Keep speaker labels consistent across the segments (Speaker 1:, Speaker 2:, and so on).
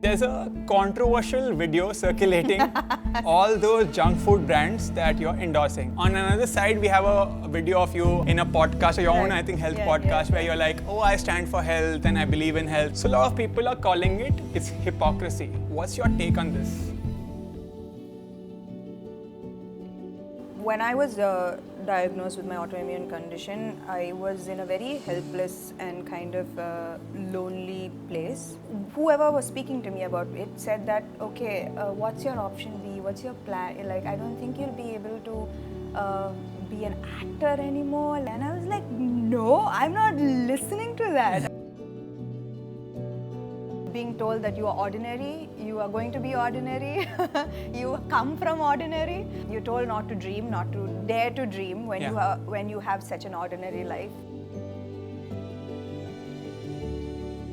Speaker 1: There's a controversial video circulating all those junk food brands that you're endorsing. On another side, we have a video of you in a podcast, your own, I think, health podcast, where you're like, oh, I stand for health and I believe in health. So a lot of people are calling it's hypocrisy. What's your take on this?
Speaker 2: When I was diagnosed with my autoimmune condition, I was in a very helpless and kind of lonely place. Whoever was speaking to me about it said that, okay, what's your option B? What's your plan? Like, I don't think you'll be able to be an actor anymore. And I was like, no, I'm not listening to that. Being told that you are ordinary, you are going to be ordinary, you come from ordinary. You're told not to dream, not to dare to dream when you have such an ordinary life.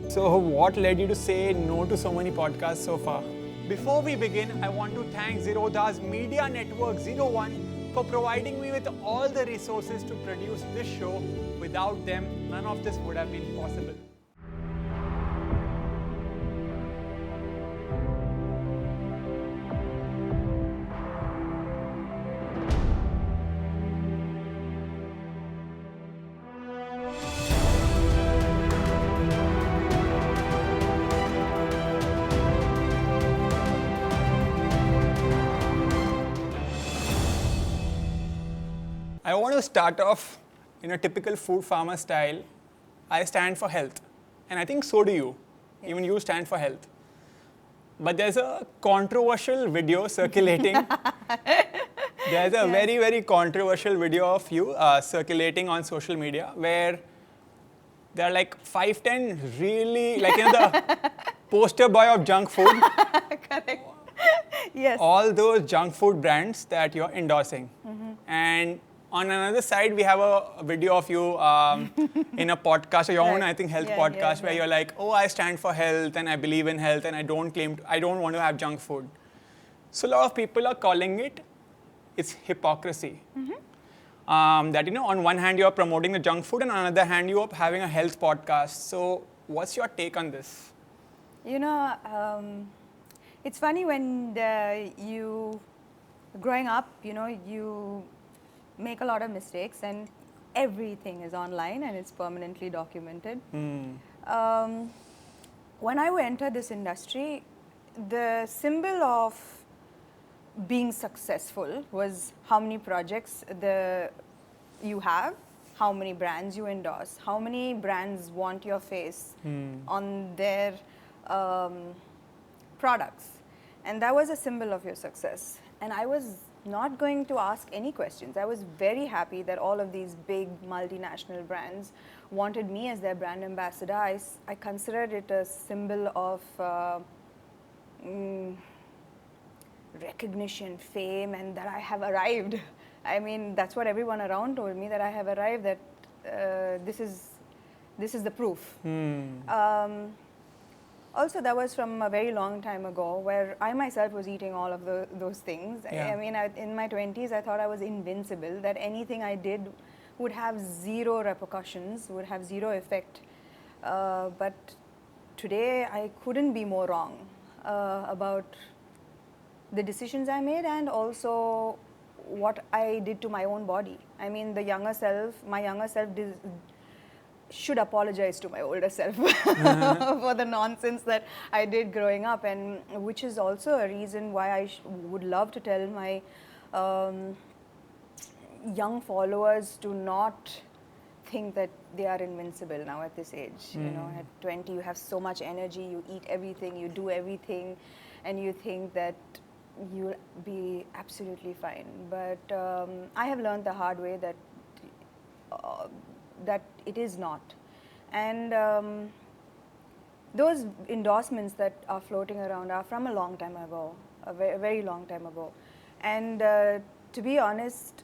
Speaker 1: So what led you to say no to so many podcasts so far? Before we begin, I want to thank Zerodha's Media Network 01 for providing me with all the resources to produce this show. Without them, none of this would have been possible. I want to start off in a typical Foodpharmer style. I stand for health, and I think so do you. Yes. Even you stand for health. But there's a controversial video circulating. There's a very, very controversial video of you circulating on social media where there are like 5-10 really, like, the poster boy of junk food.
Speaker 2: Correct. Yes.
Speaker 1: All those junk food brands that you're endorsing. Mm-hmm. And on another side, we have a video of you in a podcast, your own, I think, health podcast, where you're like, oh, I stand for health and I believe in health and I don't want to have junk food. So a lot of people are calling it's hypocrisy. Mm-hmm. That, on one hand, you're promoting the junk food and on the other hand, you're having a health podcast. So what's your take on this?
Speaker 2: It's funny when you, growing up, you make a lot of mistakes and everything is online and it's permanently documented. When I entered this industry, the symbol of being successful was how many projects you have, how many brands you endorse, how many brands want your face on their products. And that was a symbol of your success. And I was not going to ask any questions. I was very happy that all of these big multinational brands wanted me as their brand ambassador. I considered it a symbol of recognition, fame, and that I have arrived. I mean, that's what everyone around told me, that I have arrived, that this is the proof. Also, that was from a very long time ago, where I myself was eating all of those things. Yeah. I mean, in my 20s, I thought I was invincible, that anything I did would have zero repercussions, would have zero effect. But today, I couldn't be more wrong about the decisions I made and also what I did to my own body. I mean, my younger self should apologize to my older self for the nonsense that I did growing up, and which is also a reason why I would love to tell my young followers to not think that they are invincible now at this age. At 20 you have so much energy, you eat everything, you do everything, and you think that you'll be absolutely fine. But I have learned the hard way that it is not. And those endorsements that are floating around are from a long time ago, a very long time ago. And to be honest,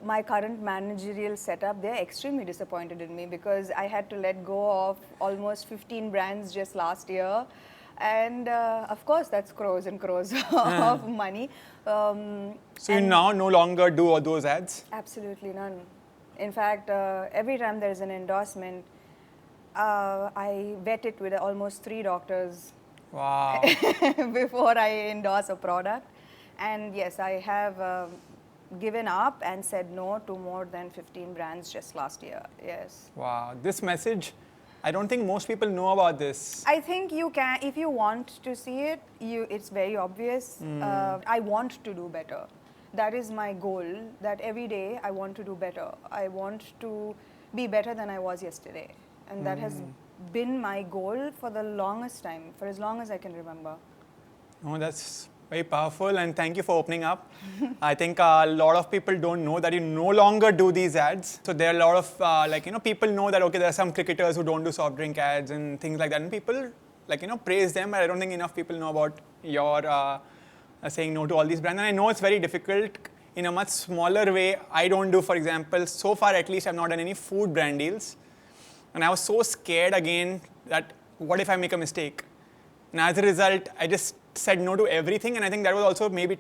Speaker 2: my current managerial setup, they're extremely disappointed in me because I had to let go of almost 15 brands just last year. And of course, that's crores and crores of money. So
Speaker 1: you now no longer do all those ads?
Speaker 2: Absolutely none. In fact, every time there's an endorsement, I vet it with almost 3 doctors
Speaker 1: Wow.
Speaker 2: before I endorse a product. And yes, I have given up and said no to more than 15 brands just last year. Yes.
Speaker 1: Wow. This message, I don't think most people know about this.
Speaker 2: I think you can, if you want to see it, it's very obvious. I want to do better. That is my goal, that every day I want to do better. I want to be better than I was yesterday. And that has been my goal for the longest time, for as long as I can remember.
Speaker 1: Oh, that's very powerful, and thank you for opening up. I think a lot of people don't know that you no longer do these ads. So there are a lot of, people know that, okay, there are some cricketers who don't do soft drink ads and things like that. And people, praise them, but I don't think enough people know about your saying no to all these brands. And I know it's very difficult in a much smaller way. I don't do, for example, so far at least, I've not done any food brand deals. And I was so scared again that what if I make a mistake? And as a result, I just said no to everything. And I think that was also maybe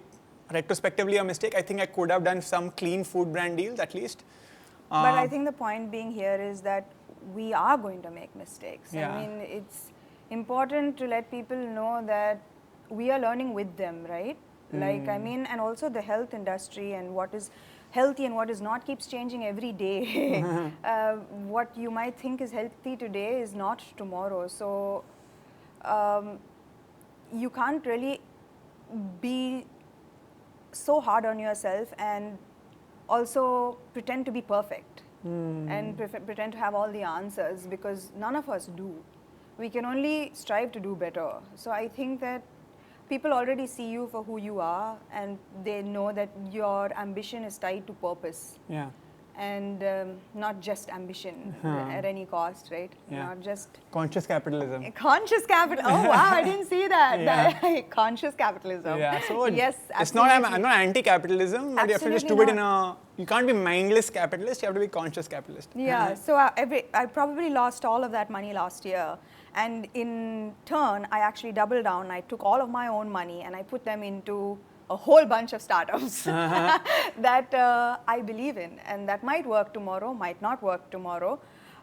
Speaker 1: retrospectively a mistake. I think I could have done some clean food brand deals at least.
Speaker 2: But I think the point being here is that we are going to make mistakes.
Speaker 1: Yeah.
Speaker 2: I mean, it's important to let people know that we are learning with them, right? And also the health industry and what is healthy and what is not keeps changing every day. What you might think is healthy today is not tomorrow. So you can't really be so hard on yourself and also pretend to be perfect and pretend to have all the answers, because none of us do. We can only strive to do better. So I think that people already see you for who you are, and they know that your ambition is tied to purpose.
Speaker 1: Yeah.
Speaker 2: And not just ambition at any cost, right?
Speaker 1: Yeah.
Speaker 2: Not just
Speaker 1: Conscious capitalism.
Speaker 2: conscious capital. Oh wow, I didn't see that.
Speaker 1: Yeah.
Speaker 2: Conscious capitalism.
Speaker 1: Yeah, so
Speaker 2: yes,
Speaker 1: it's not,
Speaker 2: absolutely.
Speaker 1: I'm not anti-capitalism, but you have to just do
Speaker 2: Absolutely
Speaker 1: it you can't be mindless capitalist, you have to be conscious capitalist.
Speaker 2: Yeah, so I probably lost all of that money last year. And in turn, I actually doubled down. I took all of my own money and I put them into a whole bunch of startups that I believe in. And that might work tomorrow, might not work tomorrow.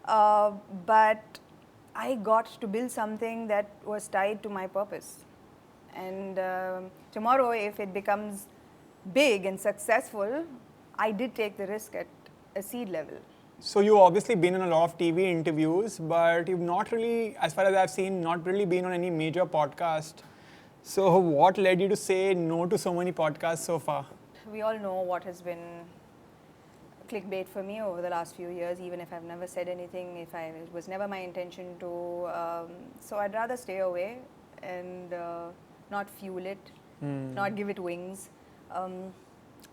Speaker 2: But I got to build something that was tied to my purpose. And tomorrow, if it becomes big and successful, I did take the risk at a seed level.
Speaker 1: So you've obviously been in a lot of TV interviews, but you've not really, as far as I've seen, not really been on any major podcast. So what led you to say no to so many podcasts so far?
Speaker 2: We all know what has been clickbait for me over the last few years, even if I've never said anything, it was never my intention to. So I'd rather stay away and not fuel it, not give it wings.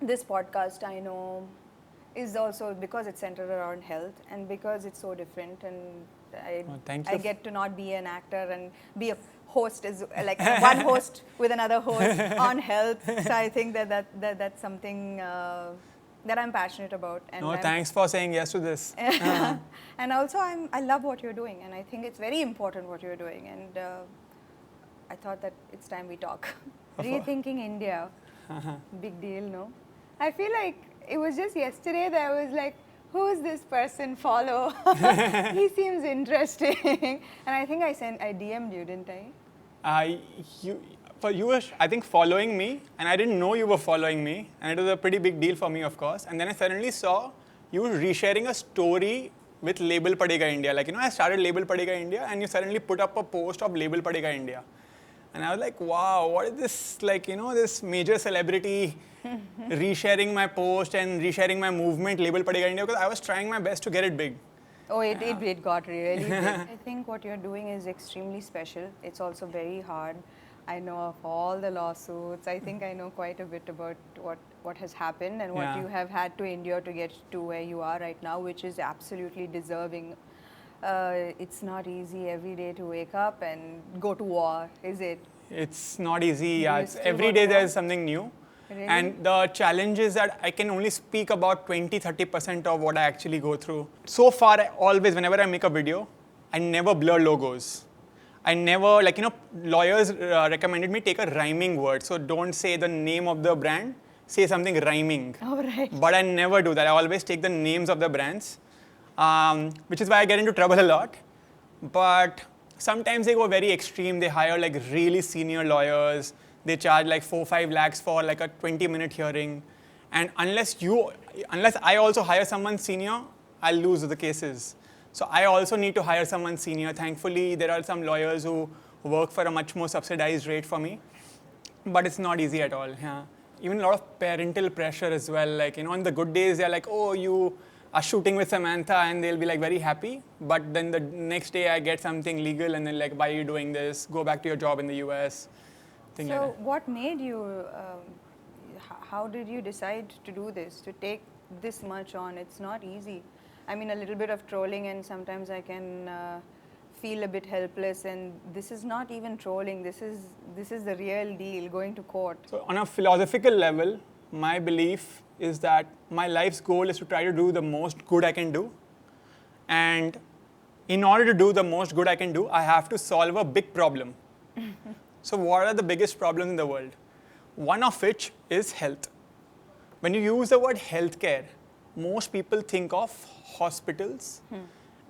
Speaker 2: This podcast, I know, is also because it's centered around health and because it's so different, and I get to not be an actor and be a host, is like one host with another host on health. So I think that's something that I'm passionate about. And
Speaker 1: thanks for saying yes to this.
Speaker 2: And also I love what you're doing, and I think it's very important what you're doing, and I thought that it's time we talk. Rethinking India, big deal, no? I feel like it was just yesterday that I was like, who's this person? Follow. He seems interesting. And I think I DM'd you, didn't I?
Speaker 1: You were, I think, following me, and I didn't know you were following me, and it was a pretty big deal for me, of course. And then I suddenly saw you resharing a story with Label Padhega India. I started Label Padhega India, and you suddenly put up a post of Label Padhega India. And I was like, wow, what is this, this major celebrity resharing my post and resharing my movement, Label Padhega India, because I was trying my best to get it big.
Speaker 2: Oh, it got really big. I think what you're doing is extremely special. It's also very hard. I know of all the lawsuits. I think I know quite a bit about what has happened and what you have had to endure to get to where you are right now, which is absolutely deserving. It's not easy every day to wake up and go to war, is it?
Speaker 1: It's not easy. Yeah, every day there's something new. Really? And the challenge is that I can only speak about 20-30% of what I actually go through. So far, whenever I make a video, I never blur logos. I never, lawyers recommended me take a rhyming word. So don't say the name of the brand, say something rhyming.
Speaker 2: Oh, right.
Speaker 1: But I never do that. I always take the names of the brands, which is why I get into trouble a lot. But sometimes they go very extreme. They hire like really senior lawyers. They charge like 4-5 lakhs for like a 20-minute hearing. And unless I also hire someone senior, I'll lose the cases. So I also need to hire someone senior. Thankfully, there are some lawyers who work for a much more subsidized rate for me. But it's not easy at all. Yeah. Even a lot of parental pressure as well. Like, on the good days, they're like, oh, you are shooting with Samantha, and they'll be like very happy. But then the next day I get something legal and then like, why are you doing this? Go back to your job in the US. Thing like that.
Speaker 2: What made you, how did you decide to do this, to take this much on? It's not easy. I mean, a little bit of trolling and sometimes I can feel a bit helpless, and this is not even trolling, this is the real deal, going to court.
Speaker 1: So on a philosophical level, my belief is that my life's goal is to try to do the most good I can do. And in order to do the most good I can do, I have to solve a big problem. So what are the biggest problems in the world? One of which is health. When you use the word healthcare, most people think of hospitals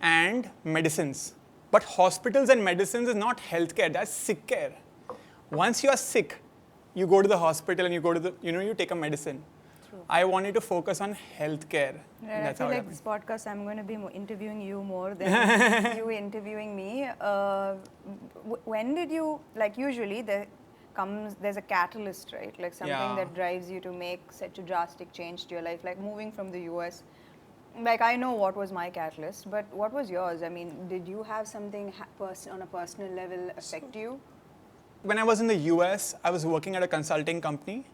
Speaker 1: and medicines. But hospitals and medicines is not healthcare, that's sick care. Once you are sick, you go to the hospital and you go to you take a medicine.
Speaker 2: True.
Speaker 1: I wanted to focus on healthcare.
Speaker 2: Right, I feel like this podcast, I'm going to be interviewing you more than you interviewing me. When did you, like usually there's a catalyst, right? Like something that drives you to make such a drastic change to your life, like moving from the US. Like I know what was my catalyst, but what was yours? I mean, did you have something on a personal level affect you?
Speaker 1: When I was in the US, I was working at a consulting company,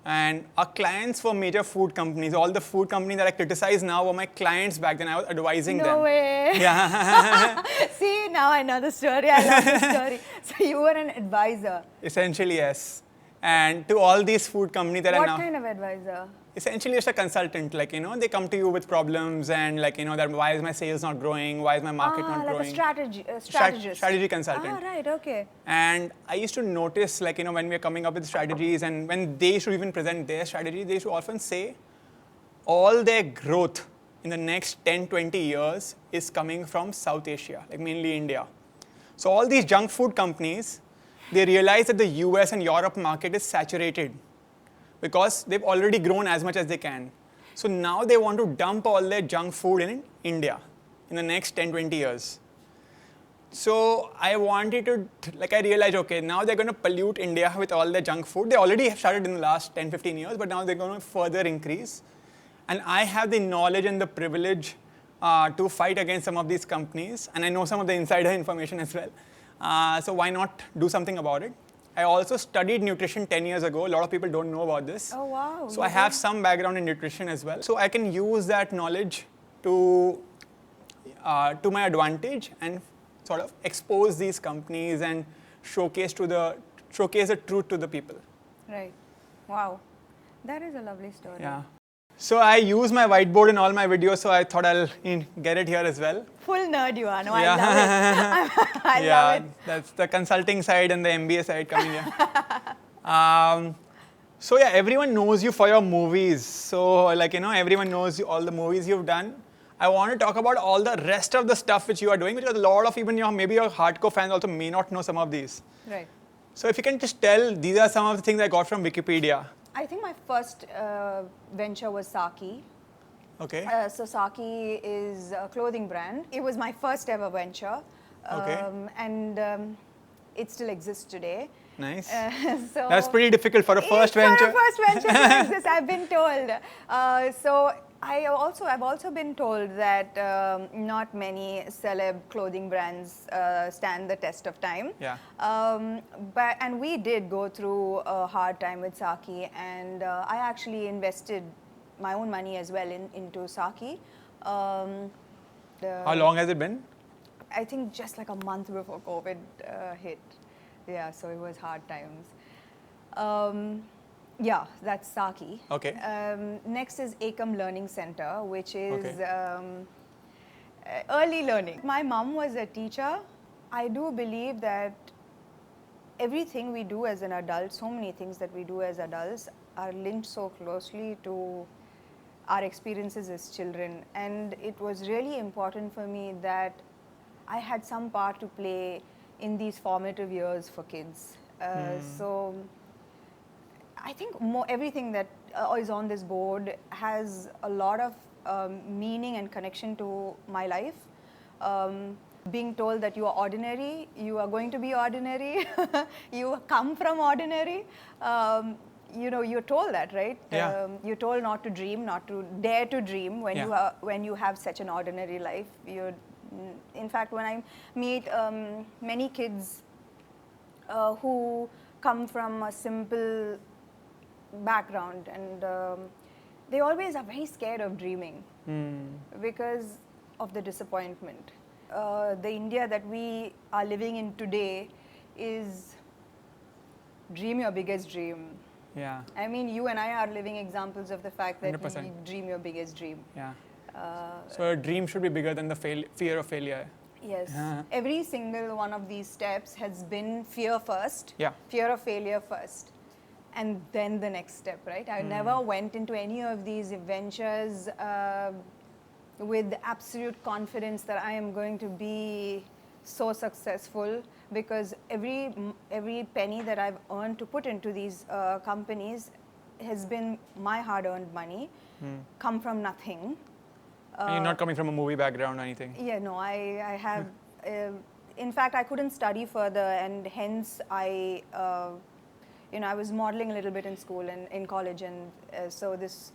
Speaker 1: and our clients were major food companies. All the food companies that I criticize now were my clients back then. I was advising them.
Speaker 2: No way.
Speaker 1: Yeah.
Speaker 2: See, now I know the story. I love the story. So you were an advisor.
Speaker 1: Essentially, yes. And to all these food companies that are now...
Speaker 2: What kind of advisor?
Speaker 1: Essentially, just a consultant. Like, they come to you with problems and like, that why is my sales not growing? Why is my market not growing?
Speaker 2: Like a strategist.
Speaker 1: Strategy consultant.
Speaker 2: Ah, right, okay.
Speaker 1: And I used to notice, like, when we are coming up with strategies and when they should even present their strategy, they should often say all their growth in the next 10, 20 years is coming from South Asia, like mainly India. So all these junk food companies, they realize that the US and Europe market is saturated because they've already grown as much as they can. So now they want to dump all their junk food in India in the next 10, 20 years. So I wanted to, I realized, okay, now they're going to pollute India with all their junk food. They already have started in the last 10, 15 years, but now they're going to further increase. And I have the knowledge and the privilege to fight against some of these companies. And I know some of the insider information as well. So why not do something about it? I also studied nutrition 10 years ago. A lot of people don't know about this.
Speaker 2: Oh, wow.
Speaker 1: So I have some background in nutrition as well. So I can use that knowledge to my advantage and sort of expose these companies and showcase the truth to the people.
Speaker 2: Right. Wow. That is a lovely story.
Speaker 1: Yeah. So I use my whiteboard in all my videos, so I thought I'll get it here as well.
Speaker 2: Full nerd you are. No, I love it. I love it.
Speaker 1: That's the consulting side and the MBA side coming here. So yeah, everyone knows you for your movies. So everyone knows all the movies you've done. I want to talk about all the rest of the stuff which you are doing, because a lot of even maybe your hardcore fans also may not know some of these.
Speaker 2: Right.
Speaker 1: So if you can just tell, these are some of the things I got from Wikipedia.
Speaker 2: I think my first venture was Saaki.
Speaker 1: Okay.
Speaker 2: So Saaki is a clothing brand. It was my first ever venture.
Speaker 1: Okay.
Speaker 2: And it still exists today.
Speaker 1: Nice.
Speaker 2: So
Speaker 1: that's pretty difficult for a first venture.
Speaker 2: For a first venture to exist, I've been told. So I've also been told that not many celeb clothing brands stand the test of time.
Speaker 1: Yeah.
Speaker 2: And we did go through a hard time with Saaki, and I actually invested my own money as well into Saaki.
Speaker 1: How long has it been?
Speaker 2: I think just like a month before COVID hit. Yeah, so it was hard times. Yeah, that's Saaki.
Speaker 1: Okay.
Speaker 2: Next is Ekam Learning Center, which is early learning. My mom was a teacher. I do believe that everything we do as an adult, so many things that we do as adults, are linked so closely to our experiences as children. And it was really important for me that I had some part to play in these formative years for kids. So I think everything that is on this board has a lot of meaning and connection to my life. Being told that you are ordinary, you are going to be ordinary, you come from ordinary. You're told that, right?
Speaker 1: Yeah.
Speaker 2: You're told not to dream, not to dare to dream when you have such an ordinary life. In fact, when I meet many kids who come from a simple background, and they always are very scared of dreaming because of the disappointment. The India that we are living in today is dream your biggest dream.
Speaker 1: Yeah.
Speaker 2: I mean, you and I are living examples of the fact that
Speaker 1: 100%.
Speaker 2: you dream your biggest dream.
Speaker 1: Yeah. So a dream should be bigger than the fear of failure.
Speaker 2: Yes. Every single one of these steps has been fear first,
Speaker 1: Yeah.
Speaker 2: fear of failure first, and then the next step, right? I never went into any of these ventures with absolute confidence that I am going to be so successful, because every penny that I've earned to put into these companies has been my hard-earned money, come from nothing.
Speaker 1: And you're not coming from a movie background or anything.
Speaker 2: Yeah, no, I have. In fact, I couldn't study further, and hence I was modeling a little bit in school and in college, and so this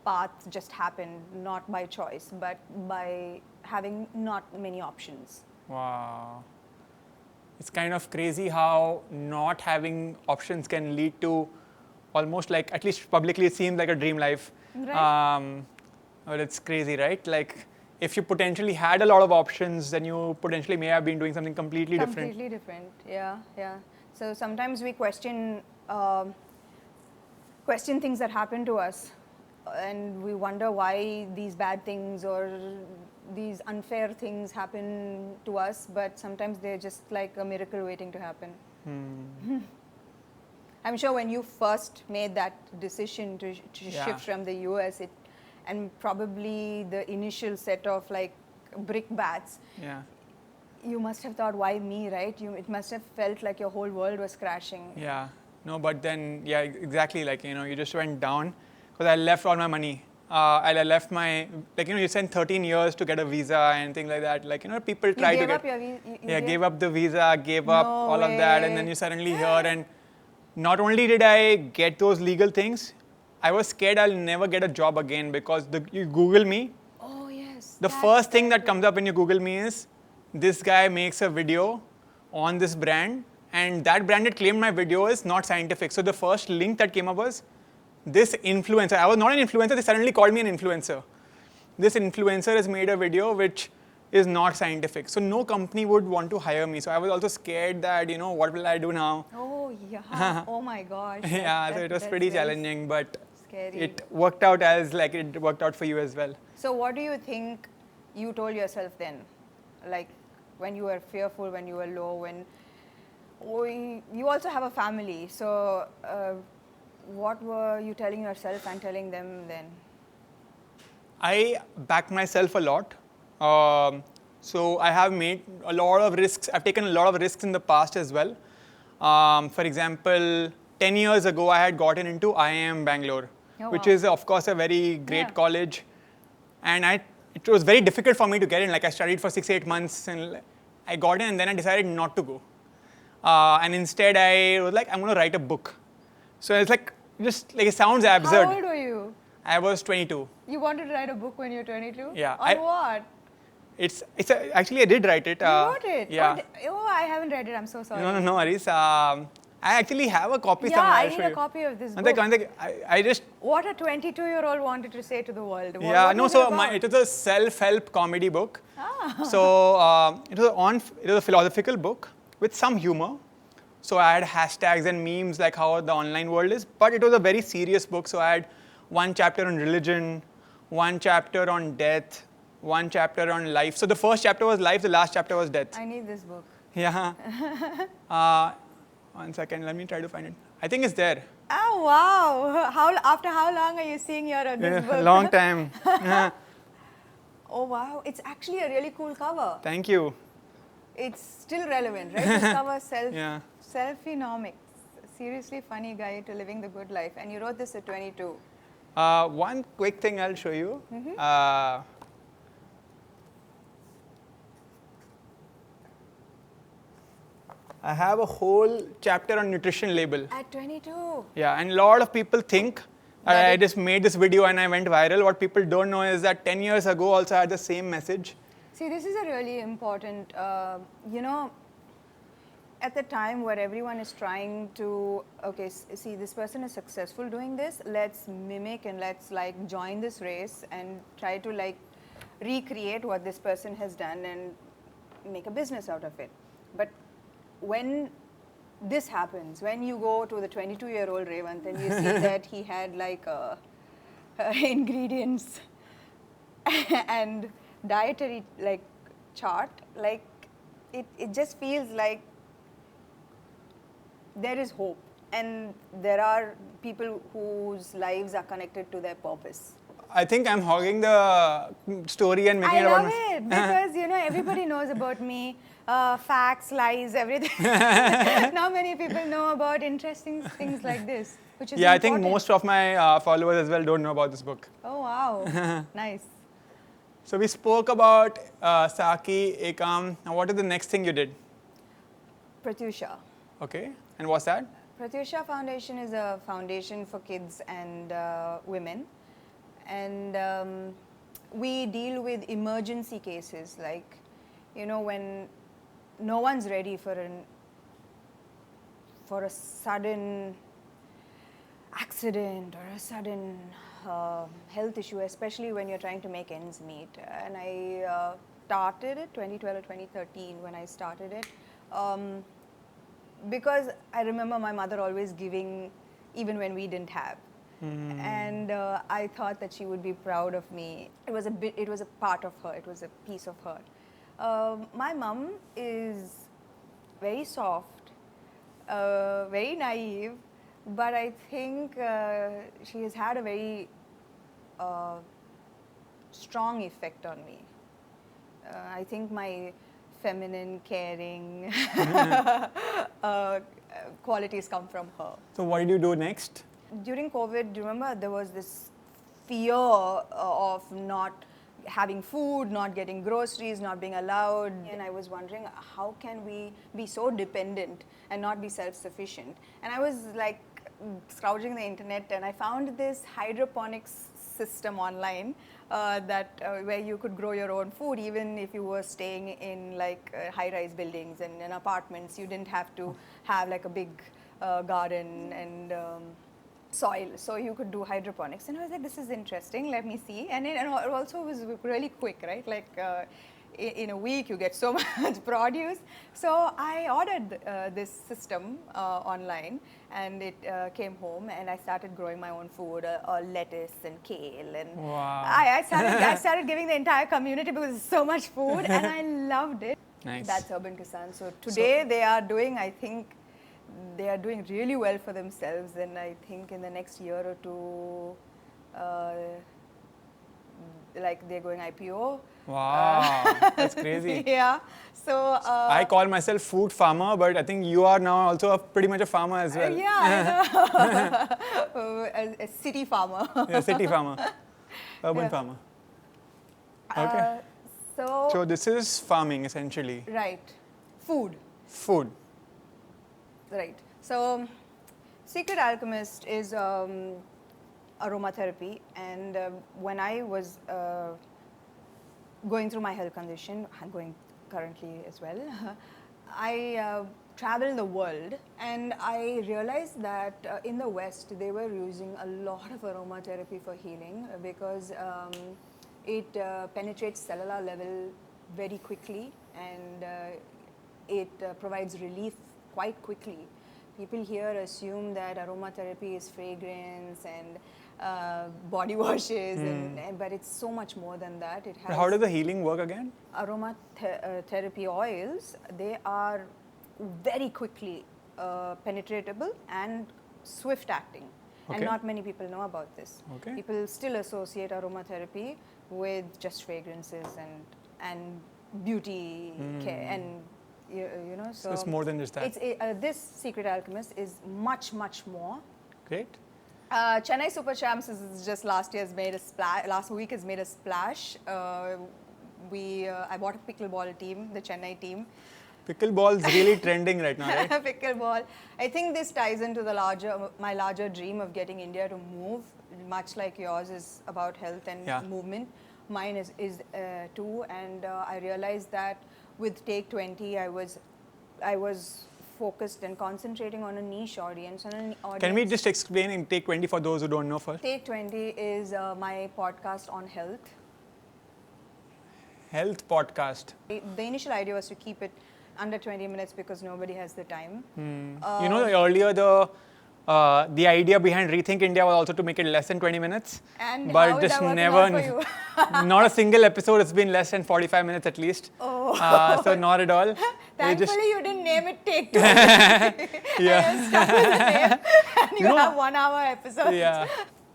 Speaker 2: path just happened, not by choice, but by having not many options.
Speaker 1: Wow. It's kind of crazy how not having options can lead to almost like, at least publicly, it seems like a dream life.
Speaker 2: Right.
Speaker 1: But it's crazy, right? Like, if you potentially had a lot of options, then you potentially may have been doing something completely different.
Speaker 2: Completely different, yeah. So sometimes we question things that happen to us, and we wonder why these bad things or these unfair things happen to us, but sometimes they're just like a miracle waiting to happen. I'm sure when you first made that decision to shift from the US, and probably the initial set of like brick bats, you must have thought, why me, right? It must have felt like your whole world was crashing.
Speaker 1: Yeah, no, but then, yeah, exactly, like, you just went down, because I left all my money. I left my, like, you spend 13 years to get a visa and things like that. Like, people try to get. Gave up the visa, gave up all of that, and then you suddenly hear. And not only did I get those legal things, I was scared I'll never get a job again, because you Google me.
Speaker 2: Oh, yes.
Speaker 1: The first thing that comes up when you Google me is, this guy makes a video on this brand, and that brand that claimed my video is not scientific. So the first link that came up was, this influencer. I was not an influencer, they suddenly called me an influencer. This influencer has made a video which is not scientific. So no company would want to hire me. So I was also scared that, what will I do now?
Speaker 2: Oh, yeah. Oh my gosh.
Speaker 1: So it was pretty challenging, but
Speaker 2: scary.
Speaker 1: It worked out as like it worked out for you as well.
Speaker 2: So what do you think you told yourself then? Like when you were fearful, when you were low, you also have a family. So what were you telling yourself and telling them then?
Speaker 1: I backed myself a lot. So I have made a lot of risks. I've taken a lot of risks in the past as well. For example, 10 years ago, I had gotten into IIM Bangalore, which is, of course, a very great college. And it was very difficult for me to get in. Like, I studied for 6-8 months, and I got in, and then I decided not to go. And instead, I was like, I'm going to write a book. So it's like, just like, it sounds absurd.
Speaker 2: How old were you?
Speaker 1: I was 22.
Speaker 2: You wanted to write a book when you were 22?
Speaker 1: Yeah.
Speaker 2: On what?
Speaker 1: Actually, I did write it.
Speaker 2: You wrote it?
Speaker 1: Yeah.
Speaker 2: Oh, I haven't read it. I'm so sorry.
Speaker 1: No worries. I actually have a copy somewhere.
Speaker 2: Yeah, I need a copy of this book.
Speaker 1: I just...
Speaker 2: What a 22-year-old wanted to say to the world.
Speaker 1: It was a self-help comedy book. So it was a philosophical book with some humor. So I had hashtags and memes like how the online world is, but it was a very serious book. So I had one chapter on religion, one chapter on death, one chapter on life. So the first chapter was life, the last chapter was death.
Speaker 2: I need this book.
Speaker 1: Yeah. 1 second, let me try to find it. I think it's there.
Speaker 2: Oh, wow. After how long are you seeing this book?
Speaker 1: Long time.
Speaker 2: Oh, wow. It's actually a really cool cover.
Speaker 1: Thank you.
Speaker 2: it's still relevant, right? Discover self-economics. Seriously funny guide to living the good life. And you wrote this at 22.
Speaker 1: One quick thing I'll show you. I have a whole chapter on nutrition label.
Speaker 2: At 22?
Speaker 1: Yeah, and a lot of people think I just made this video and I went viral. What people don't know is that 10 years ago also I had the same message.
Speaker 2: See, this is a really important, at the time where everyone is trying to, okay, see, this person is successful doing this, let's mimic and let's like join this race and try to like recreate what this person has done and make a business out of it. But when this happens, when you go to the 22-year-old Revant and you see that he had like ingredients and dietary like chart, like it just feels like there is hope and there are people whose lives are connected to their purpose.
Speaker 1: I think I'm hogging the story and making it about
Speaker 2: I love it because everybody knows about me, facts, lies, everything. Not many people know about interesting things like this, which is important.
Speaker 1: I think most of my followers as well don't know about this book.
Speaker 2: Oh wow, nice.
Speaker 1: So we spoke about Saaki, Ekam. Now what is the next thing you did?
Speaker 2: Pratyusha.
Speaker 1: Okay, and what's that?
Speaker 2: Pratyusha Foundation is a foundation for kids and women. And we deal with emergency cases like, when no one's ready for a sudden accident or a sudden health issue, especially when you're trying to make ends meet. And I started it 2012 or 2013 when I started it because I remember my mother always giving even when we didn't have. And I thought that she would be proud of me. It was a part of her. It was a piece of her. My mom is very soft, very naive, but I think she has had a very strong effect on me. I think my feminine, caring qualities come from her.
Speaker 1: So what did you do next?
Speaker 2: During COVID, do you remember there was this fear of not having food, not getting groceries, not being allowed. And I was wondering, how can we be so dependent and not be self-sufficient? And I was like scrounging the internet and I found this hydroponics system online where you could grow your own food even if you were staying in like high-rise buildings and in apartments. You didn't have to have like a big garden and soil, so you could do hydroponics. And I was like, this is interesting, let me see. And it also was really quick, right? Like in a week you get so much produce. So I ordered this system online and it came home and I started growing my own food, lettuce and kale. And
Speaker 1: wow.
Speaker 2: I started giving the entire community because there's so much food and I loved it.
Speaker 1: Nice.
Speaker 2: That's Urban Kisaan. So today they are doing, I think, they are doing really well for themselves, and I think in the next year or two, like they're going IPO.
Speaker 1: Wow, that's crazy.
Speaker 2: Yeah. So
Speaker 1: I call myself Foodpharmer, but I think you are now also pretty much a farmer as well.
Speaker 2: Yeah, I know. A city farmer.
Speaker 1: Yeah, city farmer, urban farmer. Okay. So this is farming essentially.
Speaker 2: Right. Food.
Speaker 1: Food.
Speaker 2: Right. So, Secret Alchemist is aromatherapy, and when I was going through my health condition, I'm going currently as well, I traveled the world and I realized that in the West they were using a lot of aromatherapy for healing because it penetrates cellular level very quickly and it provides relief quite quickly. People here assume that aromatherapy is fragrance and body washes, but it's so much more than that. It has.
Speaker 1: How does the healing work again?
Speaker 2: Aromatherapy oils, they are very quickly penetratable and swift acting. Okay. And not many people know about this.
Speaker 1: Okay.
Speaker 2: People still associate aromatherapy with just fragrances and beauty care and you know.
Speaker 1: So it's more than just that.
Speaker 2: It's this Secret Alchemist is much more.
Speaker 1: Great.
Speaker 2: Chennai Super Champs is just last week has made a splash. I bought a pickleball team, the Chennai team.
Speaker 1: Pickleball is really trending right now, right?
Speaker 2: Pickleball. I think this ties into my larger dream of getting India to move, much like yours is about health and movement. Mine is too, and I realized that with Take 20, I was focused and concentrating on a niche audience.
Speaker 1: Can we just explain in Take 20 for those who don't know first?
Speaker 2: Take 20 is my podcast on health.
Speaker 1: Health podcast.
Speaker 2: The initial idea was to keep it under 20 minutes because nobody has the time.
Speaker 1: You know, earlier the idea behind Rethink India was also to make it less than 20 minutes.
Speaker 2: And
Speaker 1: but
Speaker 2: how is
Speaker 1: just
Speaker 2: that
Speaker 1: never,
Speaker 2: for you?
Speaker 1: not a single episode has been less than 45 minutes at least.
Speaker 2: Oh.
Speaker 1: So not at all.
Speaker 2: Thankfully, you didn't name it Take 20.
Speaker 1: Yeah.
Speaker 2: Stuck with the name, and you have 1 hour episodes.
Speaker 1: Yeah.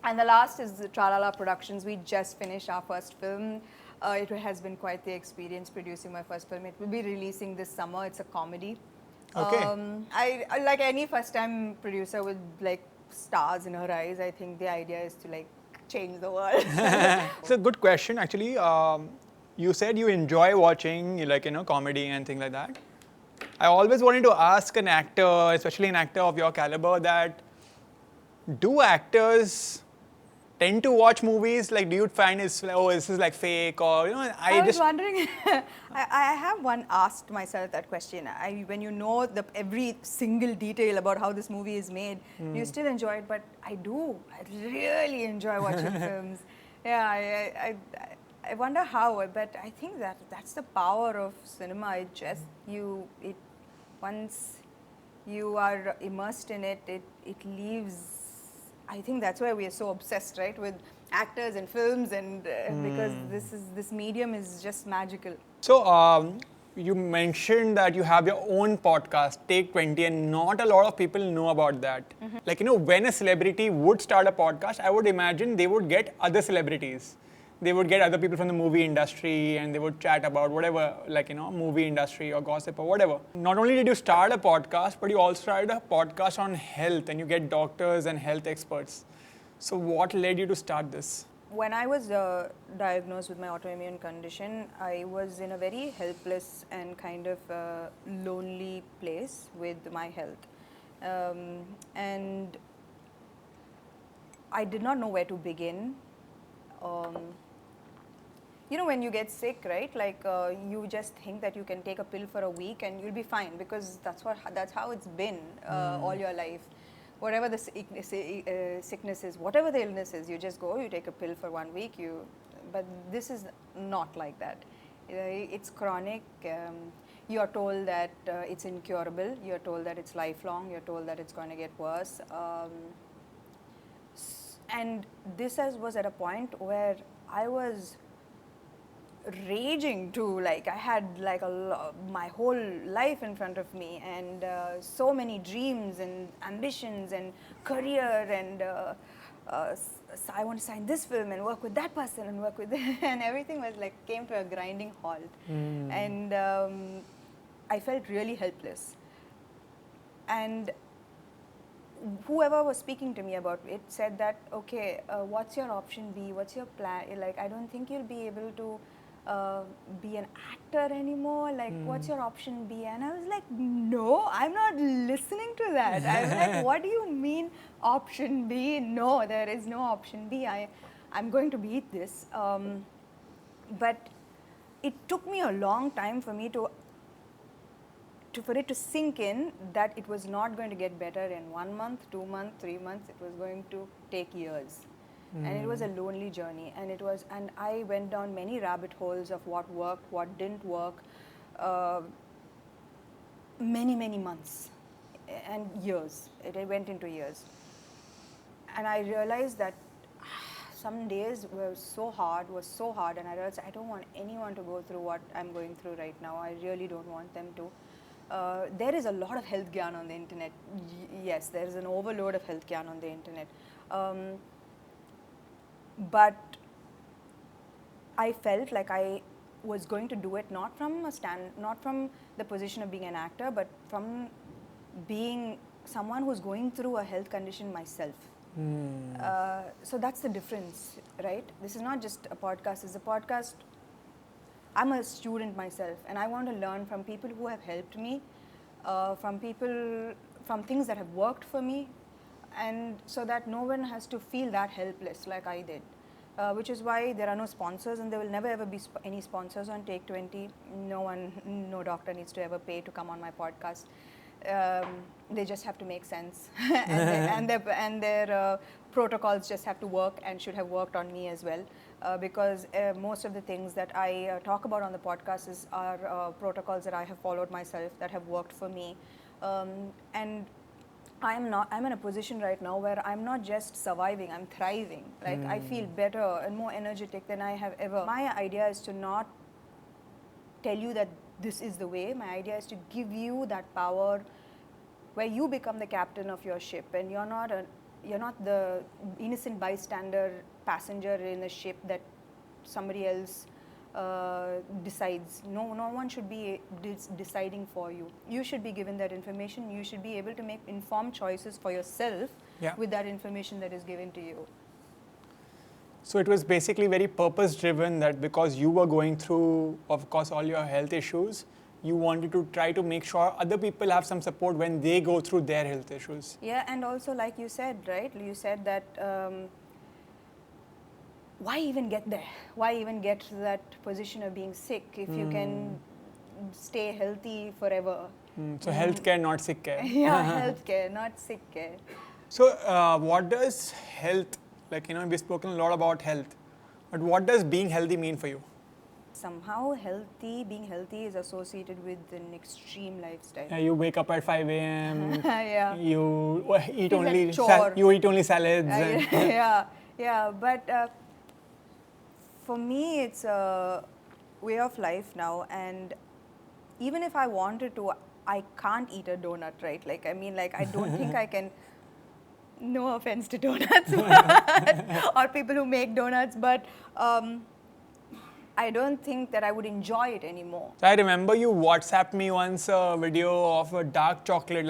Speaker 2: And the last is the Tralala Productions. We just finished our first film. It has been quite the experience producing my first film. It will be releasing this summer. It's a comedy.
Speaker 1: Okay.
Speaker 2: I like any first-time producer with like stars in her eyes. I think the idea is to like change the world.
Speaker 1: It's a good question actually. You said you enjoy watching comedy and things like that. I always wanted to ask an actor, especially an actor of your caliber, that do actors tend to watch movies? Like, do you find this is like fake, or
Speaker 2: I was wondering. I have asked myself that question. When you know every single detail about how this movie is made, do you still enjoy it? But I do. I really enjoy watching films. Yeah, I wonder how, but I think that's the power of cinema. Once you are immersed in it, it leaves. I think that's why we are so obsessed, right, with actors and films, and because this medium is just magical.
Speaker 1: So you mentioned that you have your own podcast, Take 20, and not a lot of people know about that. Mm-hmm. Like, when a celebrity would start a podcast, I would imagine they would get other celebrities. They would get other people from the movie industry and they would chat about whatever, movie industry or gossip or whatever. Not only did you start a podcast, but you also started a podcast on health, and you get doctors and health experts. So what led you to start this?
Speaker 2: When I was diagnosed with my autoimmune condition, I was in a very helpless and kind of lonely place with my health. And I did not know where to begin. When you get sick, right? Like you just think that you can take a pill for a week and you'll be fine, because that's how it's been all your life. Whatever the sickness is, whatever the illness is, you just go, you take a pill for 1 week. But this is not like that. It's chronic. You are told that it's incurable. You are told that it's lifelong. You're told that it's going to get worse. And this was at a point where I was raging too. Like I had my whole life in front of me, and so many dreams and ambitions and career, and so I want to sign this film and work with that person and work with and everything was came to a grinding halt. And I felt really helpless. And whoever was speaking to me about it said that, okay, what's your option B? What's your plan? I don't think you'll be able to be an actor anymore. What's your option B? And I was like, no, I'm not listening to that. I was like, what do you mean option B? No, there is no option B. I'm going to beat this. But it took me a long time for me for it to sink in that it was not going to get better in 1 month, 2 months, 3 months. It was going to take years. And it was a lonely journey. And I went down many rabbit holes of what worked, what didn't work, many months and years. It went into years. And I realized that some days were so hard, and I realized I don't want anyone to go through what I'm going through right now. I really don't want them to. There is a lot of health gyan on the internet. Yes, there is an overload of health gyan on the internet. But I felt like I was going to do it not from the position of being an actor, but from being someone who's going through a health condition myself. So that's the difference, right? This is not just a podcast. It's a podcast. I'm a student myself, and I want to learn from people who have helped me, from things that have worked for me, and so that no one has to feel that helpless like I did. Which is why there are no sponsors, and there will never ever be any sponsors on Take 20. No doctor needs to ever pay to come on my podcast. They just have to make sense, and their protocols just have to work, and should have worked on me as well, because most of the things that I talk about on the podcast are protocols that I have followed myself, that have worked for me, and I'm in a position right now where I'm not just surviving, I'm thriving. Like I feel better and more energetic than I have ever. My idea is to not tell you that this is the way. My idea is to give you that power where you become the captain of your ship, and you're not the innocent bystander passenger in a ship that somebody else decides. No one should be deciding for you. You should be given that information. You should be able to make informed choices for yourself with that information that is given to you.
Speaker 1: So it was basically very purpose driven, that because you were going through, of course, all your health issues, you wanted to try to make sure other people have some support when they go through their health issues.
Speaker 2: Yeah, and also like you said, right? You said that why even get there? Why even get to that position of being sick if you can stay healthy forever?
Speaker 1: So healthcare, not sick care.
Speaker 2: Yeah, healthcare, not sick care.
Speaker 1: So what does health, we've spoken a lot about health, but what does being healthy mean for you?
Speaker 2: Somehow being healthy is associated with an extreme lifestyle.
Speaker 1: Yeah, you wake up at 5 a.m.
Speaker 2: Yeah.
Speaker 1: You eat
Speaker 2: like
Speaker 1: you eat only salads.
Speaker 2: Yeah, but for me it's a way of life now, and even if I wanted to, I can't eat a donut, right? I don't think I can. No offense to donuts or people who make donuts, but I don't think that I would enjoy it anymore.
Speaker 1: So I remember you WhatsApped me once a video of a dark chocolate,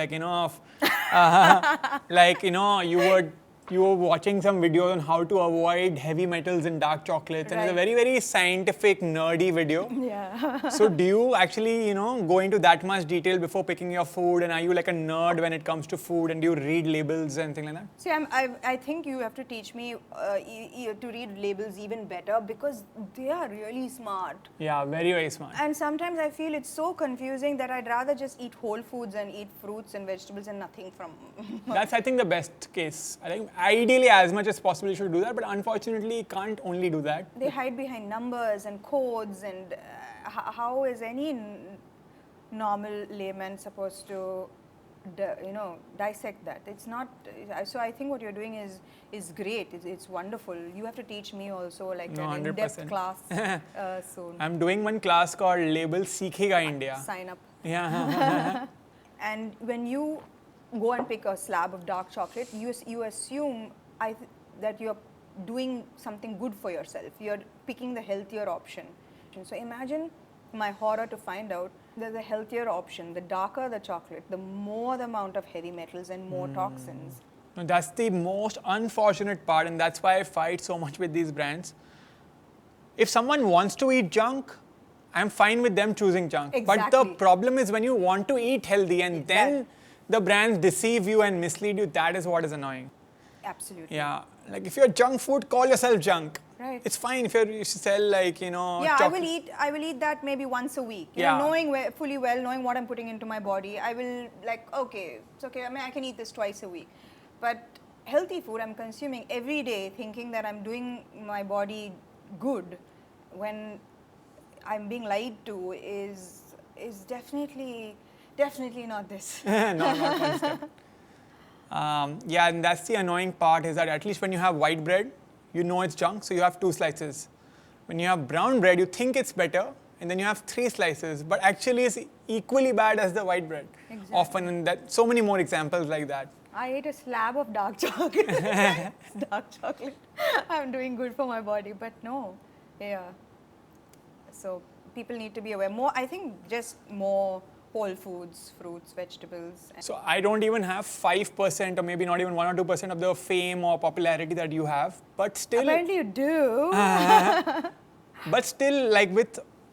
Speaker 1: you were watching some videos on how to avoid heavy metals in dark chocolates, and it's a very, very scientific, nerdy video.
Speaker 2: Yeah.
Speaker 1: So do you actually, go into that much detail before picking your food, and are you like a nerd when it comes to food, and do you read labels and things like that?
Speaker 2: See, I think you have to teach me to read labels even better, because they are really smart.
Speaker 1: Yeah, very, very smart.
Speaker 2: And sometimes I feel it's so confusing that I'd rather just eat whole foods and eat fruits and vegetables and nothing from...
Speaker 1: That's, I think, the best case. I think ideally, as much as possible, you should do that, but unfortunately, you can't only do that.
Speaker 2: They hide behind numbers and codes, and how is any normal layman supposed to, dissect that? It's not. So I think what you're doing is great. It's wonderful. You have to teach me also, an
Speaker 1: 100%.
Speaker 2: in-depth class soon.
Speaker 1: I'm doing one class called Label Padhega India.
Speaker 2: Sign up.
Speaker 1: Yeah.
Speaker 2: And when you go and pick a slab of dark chocolate, you assume that you're doing something good for yourself. You're picking the healthier option. So imagine my horror to find out that the healthier option, the darker the chocolate, the more the amount of heavy metals and more toxins.
Speaker 1: No, that's the most unfortunate part, and that's why I fight so much with these brands. If someone wants to eat junk, I'm fine with them choosing junk.
Speaker 2: Exactly.
Speaker 1: But the problem is when you want to eat healthy and then the brands deceive you and mislead you, that is what is annoying.
Speaker 2: Absolutely.
Speaker 1: Yeah. If you're junk food, call yourself junk.
Speaker 2: Right.
Speaker 1: It's fine if you sell
Speaker 2: Yeah,
Speaker 1: chocolate.
Speaker 2: I will eat that maybe once a week. Knowing fully well, knowing what I'm putting into my body, I will okay, it's okay. I can eat this twice a week. But healthy food I'm consuming every day, thinking that I'm doing my body good, when I'm being lied to, is definitely not this.
Speaker 1: No, not one step. Yeah, and that's the annoying part, is that at least when you have white bread, you know it's junk, so you have 2 slices. When you have brown bread, you think it's better, and then you have 3 slices, but actually it's equally bad as the white bread.
Speaker 2: Exactly.
Speaker 1: Often, and that so many more examples like that.
Speaker 2: I ate a slab of dark chocolate. Dark chocolate. I'm doing good for my body, but no. Yeah. So people need to be aware more. I think just more whole foods, fruits, vegetables.
Speaker 1: So I don't even have 5% or maybe not even 1 or 2% of the fame or popularity that you have, but still.
Speaker 2: Apparently you do.
Speaker 1: But still,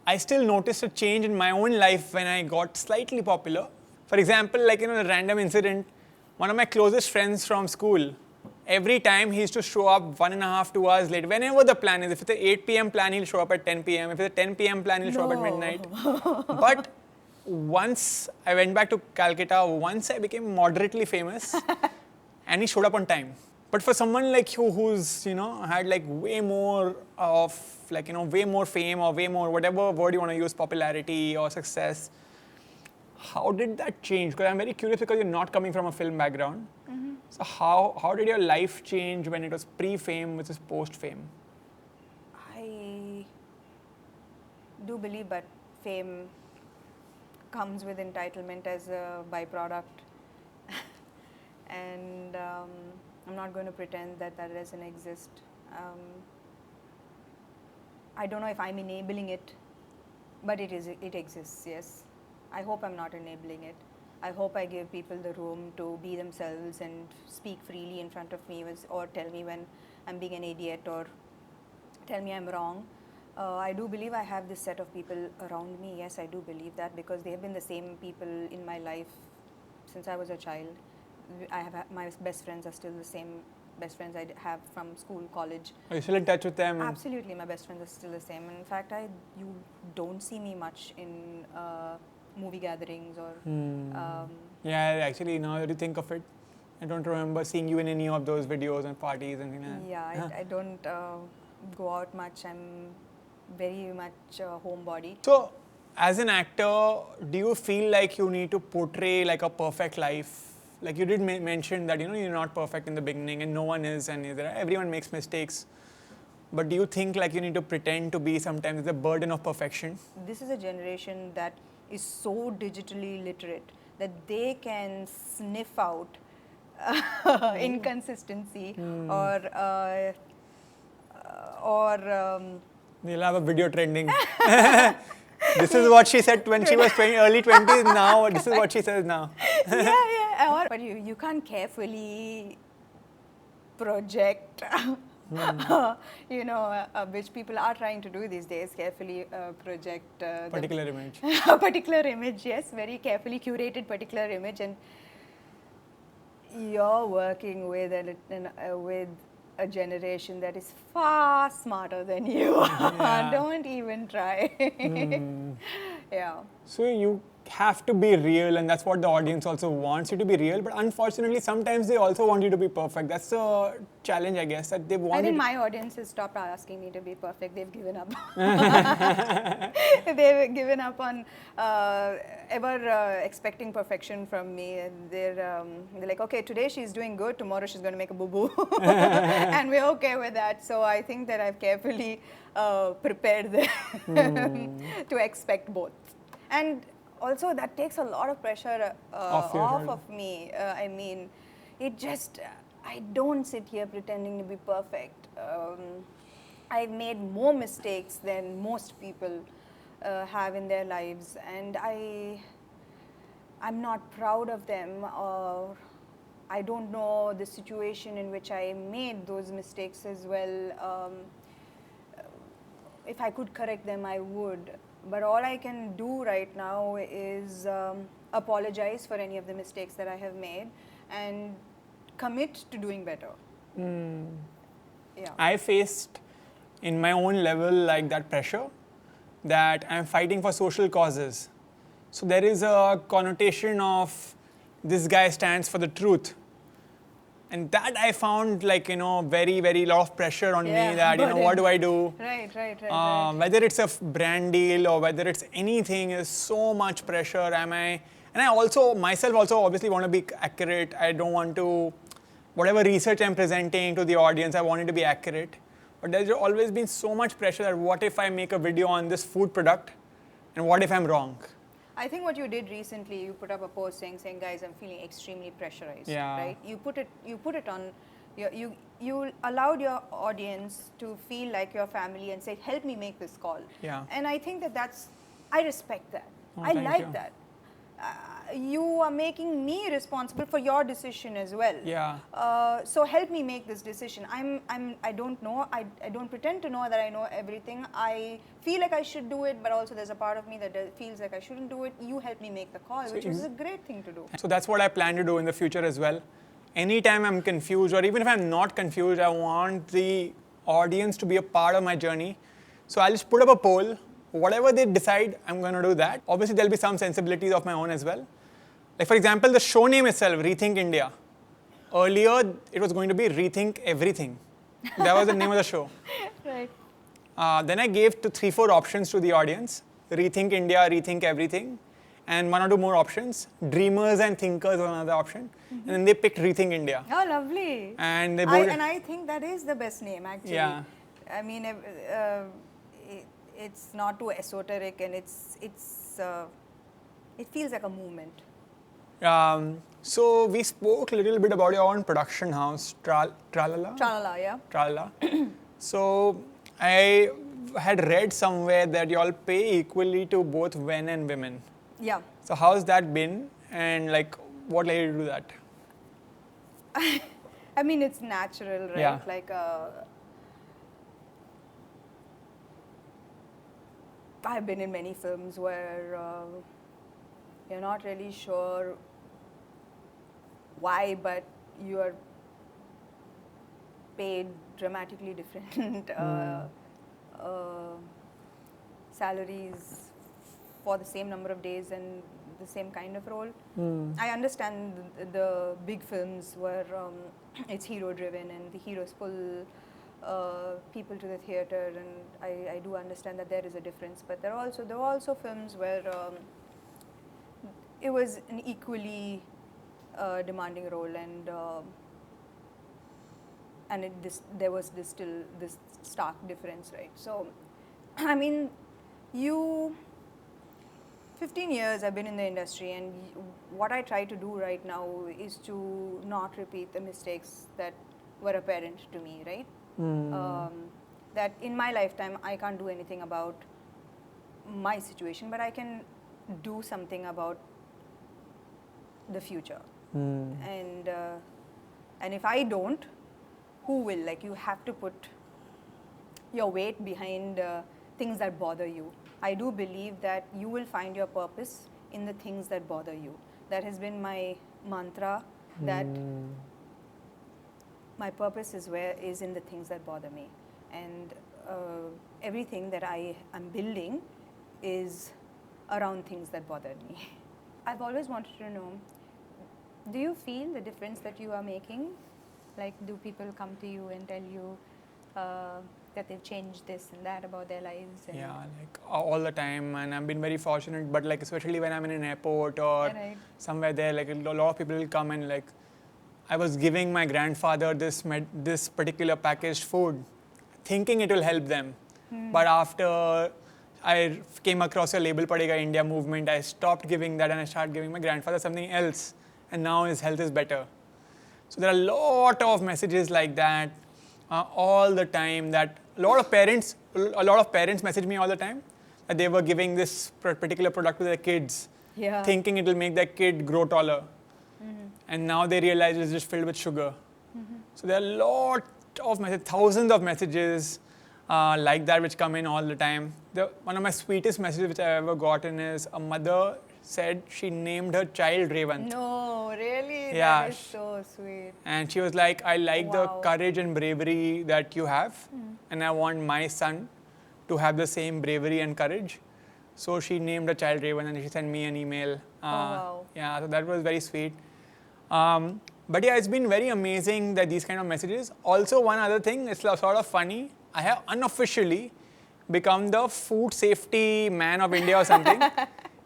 Speaker 1: I still noticed a change in my own life when I got slightly popular. For example, a random incident. One of my closest friends from school, every time he used to show up 1.5, 2 hours late. Whenever the plan is, if it's an 8 p.m. plan, he'll show up at 10 p.m. If it's a 10 p.m. plan, he'll show up at midnight. But once I went back to Calcutta, once I became moderately famous, and he showed up on time. But for someone like you who's, had way more of, way more fame or way more, whatever word you want to use, popularity or success, how did that change? Because I'm very curious because you're not coming from a film background. Mm-hmm. So how did your life change when it was pre-fame versus post-fame?
Speaker 2: I do believe that fame comes with entitlement as a byproduct. And I'm not going to pretend that doesn't exist. I don't know if I'm enabling it, but it exists, yes. I hope I'm not enabling it. I hope I give people the room to be themselves and speak freely in front of me, or tell me when I'm being an idiot or tell me I'm wrong. I do believe I have this set of people around me. Yes, I do believe that because they have been the same people in my life since I was a child. My best friends are still the same best friends I have from school, college.
Speaker 1: Are you still in touch with them?
Speaker 2: Absolutely, my best friends are still the same. In fact, you don't see me much in movie gatherings or.
Speaker 1: Yeah, actually, now that you think of it, I don't remember seeing you in any of those videos and parties and things like that.
Speaker 2: Yeah, I don't go out much. I'm very much a homebody.
Speaker 1: So, as an actor, do you feel like you need to portray a perfect life? Like you did mention that you're not perfect in the beginning and no one is, and everyone makes mistakes. But do you think you need to pretend to be sometimes the burden of perfection?
Speaker 2: This is a generation that is so digitally literate that they can sniff out inconsistency or
Speaker 1: They'll have a video trending. This is what she said when she was early 20s. Now this is what she says now.
Speaker 2: Yeah. But you can't carefully project, which people are trying to do these days. Carefully project
Speaker 1: particular image.
Speaker 2: A particular image, yes, very carefully curated particular image, and you're working with a generation that is far smarter than you. Yeah. Don't even try. Yeah.
Speaker 1: So you have to be real, and that's what the audience also wants you to be real. But unfortunately, sometimes they also want you to be perfect. That's the challenge, I guess, that they want.
Speaker 2: I think my audience has stopped asking me to be perfect. They've given up. They've given up on ever expecting perfection from me. They're like, okay, today she's doing good. Tomorrow she's going to make a boo-boo, and we're okay with that. So I think that I've carefully prepared them to expect both, and also that takes a lot of pressure off of me. I mean, I don't sit here pretending to be perfect. I've made more mistakes than most people have in their lives, and I'm not proud of them, or I don't know the situation in which I made those mistakes as well. If I could correct them, I would. But all I can do right now is apologize for any of the mistakes that I have made and commit to doing better. Yeah.
Speaker 1: I faced in my own level that pressure that I'm fighting for social causes. So there is a connotation of this guy stands for the truth. And that I found very, very lot of pressure on me that, what do I do?
Speaker 2: Right.
Speaker 1: Whether it's a brand deal or whether it's anything, is so much pressure. And I also, myself also obviously want to be accurate. I don't want to, whatever research I'm presenting to the audience, I want it to be accurate. But there's always been so much pressure that what if I make a video on this food product and what if I'm wrong?
Speaker 2: I think what you did recently, you put up a post saying, guys, I'm feeling extremely pressurized.
Speaker 1: Yeah.
Speaker 2: Right? You put it on You allowed your audience to feel like your family and say, help me make this call.
Speaker 1: Yeah.
Speaker 2: And I think I respect that.
Speaker 1: Oh,
Speaker 2: I
Speaker 1: thank
Speaker 2: like
Speaker 1: you.
Speaker 2: that. You are making me responsible for your decision as well.
Speaker 1: Yeah.
Speaker 2: So help me make this decision. I don't know. I don't pretend to know that I know everything. I feel like I should do it, but also there's a part of me that feels like I shouldn't do it. You help me make the call, which is a great thing to do.
Speaker 1: So that's what I plan to do in the future as well. Anytime I'm confused, or even if I'm not confused, I want the audience to be a part of my journey. So I'll just put up a poll. Whatever they decide, I'm going to do that. Obviously, there'll be some sensibilities of my own as well. Like, for example, the show name itself, Rethink India. Earlier, it was going to be Rethink Everything. That was the name of the show.
Speaker 2: Right.
Speaker 1: Then I gave 3-4 options to the audience. Rethink India, Rethink Everything. And 1 or 2 more options. Dreamers and Thinkers was another option. And then they picked Rethink India.
Speaker 2: Oh, lovely.
Speaker 1: And they voted.
Speaker 2: And I think that is the best name, actually.
Speaker 1: Yeah.
Speaker 2: I mean, it's not too esoteric, and it feels like a movement.
Speaker 1: So we spoke a little bit about your own production house, Tralala?
Speaker 2: Tralala, yeah.
Speaker 1: Tralala. So I had read somewhere that you all pay equally to both men and women.
Speaker 2: Yeah.
Speaker 1: So how's that been, and like what led you to do that?
Speaker 2: I mean, it's natural, right?
Speaker 1: Yeah.
Speaker 2: Like, I've been in many films where you're not really sure why, but you are paid dramatically different salaries for the same number of days and the same kind of role. I understand the big films where it's hero driven and the heroes pull people to the theater, and I do understand that there is a difference, but there were also films where it was an equally demanding role, and there was this stark difference, right? So, I mean, 15 years I've been in the industry, and what I try to do right now is to not repeat the mistakes that were apparent to me, right? That in my lifetime I can't do anything about my situation, but I can do something about the future. And if I don't, who will? Like, you have to put your weight behind things that bother you. I do believe that you will find your purpose in the things that bother you. That has been my mantra, that my purpose is in the things that bother me. And everything that I am building is around things that bother me. I've always wanted to know, do you feel the difference that you are making? Like, do people come to you and tell you that they've changed this and that about their lives?
Speaker 1: Yeah, like all the time, and I've been very fortunate, but like especially when I'm in an airport or somewhere there, like a lot of people will come, and like I was giving my grandfather this particular packaged food, thinking it will help them. But after I came across a Label Padhega India movement, I stopped giving that and I started giving my grandfather something else, and now his health is better. So there are a lot of messages like that all the time, that a lot of parents message me all the time that they were giving this particular product to their kids, thinking it will make their kid grow taller. And now they realize it's just filled with sugar. So there are a lot of thousands of messages like that which come in all the time. One of my sweetest messages which I've ever gotten is a mother said she named her child Revant.
Speaker 2: No, really?
Speaker 1: Yeah.
Speaker 2: That is so sweet.
Speaker 1: And she was like, I like the courage and bravery that you have, and I want my son to have the same bravery and courage. So she named her child Revant, and she sent me an email. Yeah, so that was very sweet. But yeah, it's been very amazing that these kind of messages. Also, one other thing, it's sort of funny. I have unofficially become the food safety man of India or something.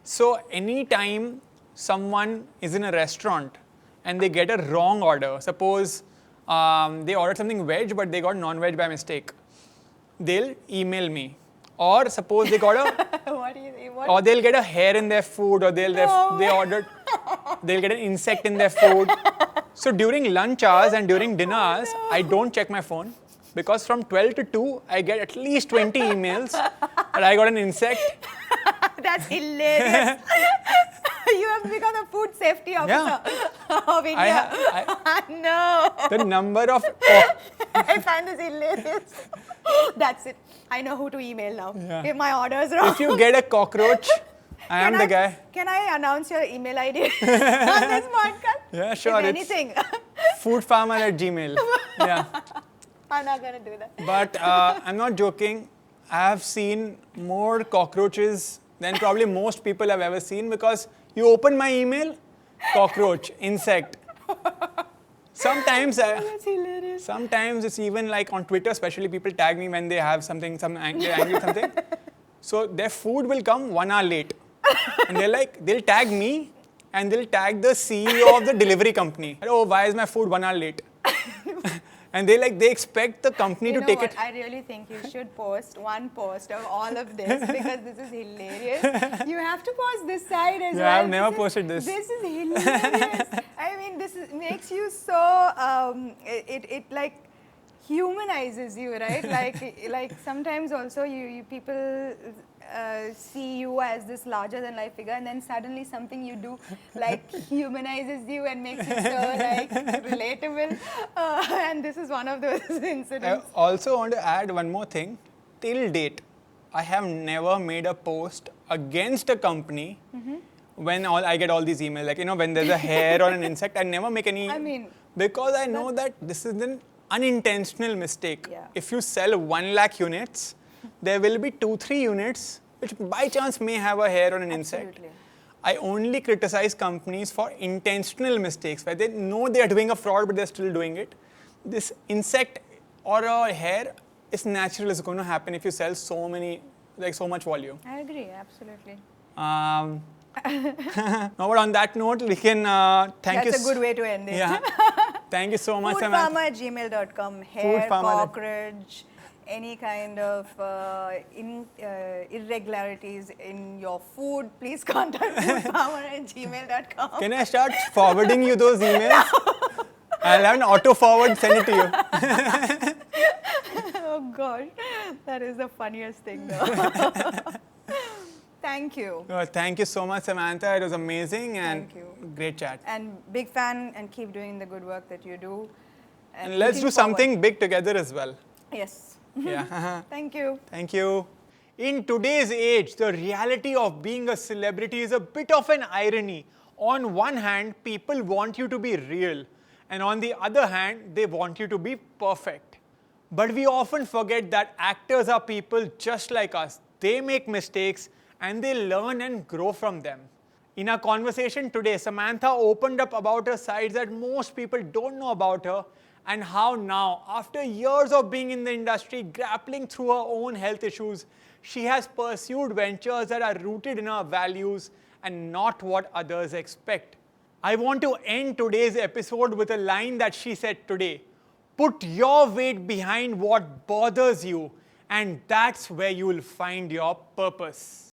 Speaker 1: So anytime someone is in a restaurant and they get a wrong order, suppose they ordered something veg but they got non-veg by mistake, they'll email me. Or suppose they got or they'll get a hair in their food, or they'll get an insect in their food. So during lunch hours and during dinner hours, I don't check my phone because from 12 to 2, I get at least 20 emails that I got an insect.
Speaker 2: That's hilarious. You have become a food safety officer of India. No.
Speaker 1: The number of...
Speaker 2: I find this hilarious. That's it. I know who to email now.
Speaker 1: Yeah.
Speaker 2: If my order is wrong.
Speaker 1: If you get a cockroach, I am the guy.
Speaker 2: Can I announce your email ID on this podcast?
Speaker 1: Yeah, sure.
Speaker 2: If anything.
Speaker 1: Foodpharmer@gmail. Yeah.
Speaker 2: I'm not going to do that.
Speaker 1: But I'm not joking. I have seen more cockroaches than probably most people have ever seen because you open my email, cockroach, insect. Sometimes,
Speaker 2: That's hilarious.
Speaker 1: sometimes it's even like on Twitter, especially people tag me when they have something, they're angry with something. So their food will come 1 hour late. And they'll tag me and they'll tag the CEO of the delivery company. Oh, why is my food 1 hour late? And they expect the company to take it.
Speaker 2: I really think you should post one post of all of this because this is hilarious. You have to post this side as well.
Speaker 1: Yeah, I've never posted this.
Speaker 2: This is hilarious. I mean, makes you so, it like humanizes you, right? like sometimes also you people see you as this larger than life figure and then suddenly something you do like humanizes you and makes you so like relatable. And this is one of those incidents.
Speaker 1: I also want to add one more thing. Till date, I have never made a post against a company when I get all these emails. Like, when there's a hair or an insect, I never make any... because I know that this is an unintentional mistake.
Speaker 2: Yeah.
Speaker 1: If you sell 1 lakh units, there will be 2-3 units which by chance may have a hair or an insect. I only criticize companies for intentional mistakes where they know they are doing a fraud but they're still doing it. This insect or a hair is natural, it's going to happen if you sell so much volume.
Speaker 2: I agree, absolutely.
Speaker 1: No, but on that note, we can thank you.
Speaker 2: That's a good way to end it.
Speaker 1: Yeah. Thank you so much, Samantha.
Speaker 2: Foodpharmer@gmail.com. Hair, cockroach, any kind of irregularities in your food, please contact foodpharmer@gmail.com.
Speaker 1: Can I start forwarding you those emails? I'll have an auto forward, send it to you.
Speaker 2: Oh gosh, that is the funniest thing though. Thank you.
Speaker 1: Thank you so much, Samantha. It was amazing and
Speaker 2: Thank you.
Speaker 1: Great chat.
Speaker 2: And big fan and keep doing the good work that you do.
Speaker 1: And let's do something big together as well.
Speaker 2: Yes.
Speaker 1: Yeah.
Speaker 2: Thank you.
Speaker 1: Thank you. In today's age, the reality of being a celebrity is a bit of an irony. On one hand, people want you to be real. And on the other hand, they want you to be perfect. But we often forget that actors are people just like us. They make mistakes and they learn and grow from them. In our conversation today, Samantha opened up about her sides that most people don't know about her and how now, after years of being in the industry, grappling through her own health issues, she has pursued ventures that are rooted in her values and not what others expect. I want to end today's episode with a line that she said today. Put your weight behind what bothers you, and that's where you will find your purpose.